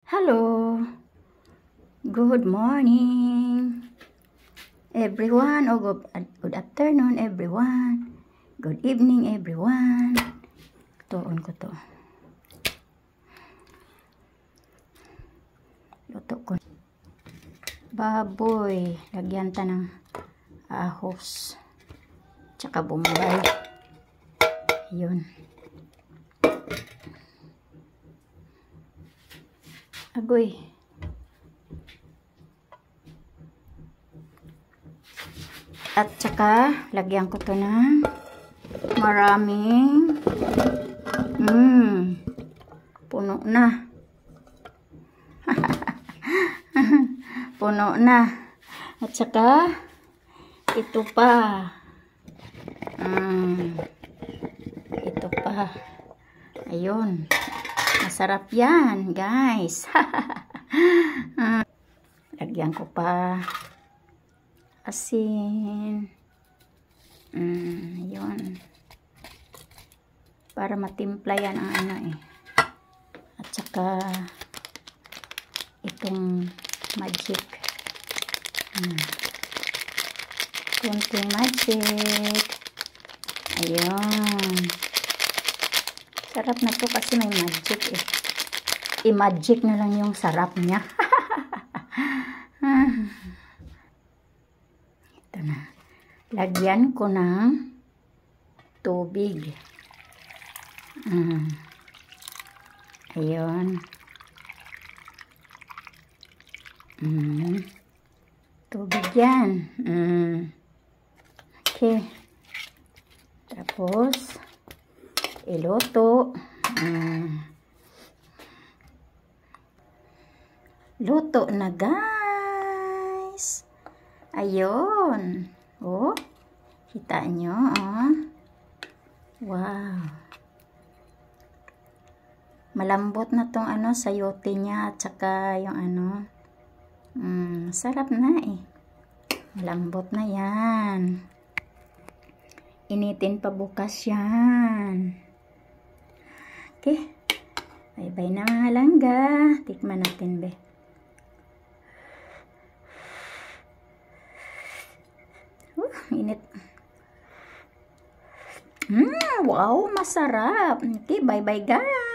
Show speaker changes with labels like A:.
A: Hello, good morning everyone, or good afternoon everyone, good evening everyone. Tuon ko to. Luto ko. Baboy, lagyan ta ng ahos tsaka bombay. Yun. Agoy. At saka, lagyan ko to ng maraming puno na. Puno na. At saka, ito pa. Ito pa. Ayun. Masarap yan, guys. Lagyan ko pa asin. Yun. Para matimpla yan ang ano eh. At saka itong magic. Kunting magic. Ayun. Sarap na to kasi may magic eh. I-magic na lang yung sarap niya. Ito na. Lagyan ko ng tubig. Ayun. Tubig yan. Okay. Tapos, iluto. Luto na, guys. Ayun. Oh. Kita nyo, oh. Wow. Malambot na tong ano, sayote niya at saka yung ano. Sarap na eh. Malambot na yan. Initin pa bukas yan. Okay. Bye-bye na mga langga. Tikman natin, be. Init. Wow, masarap. Okay, bye-bye guys.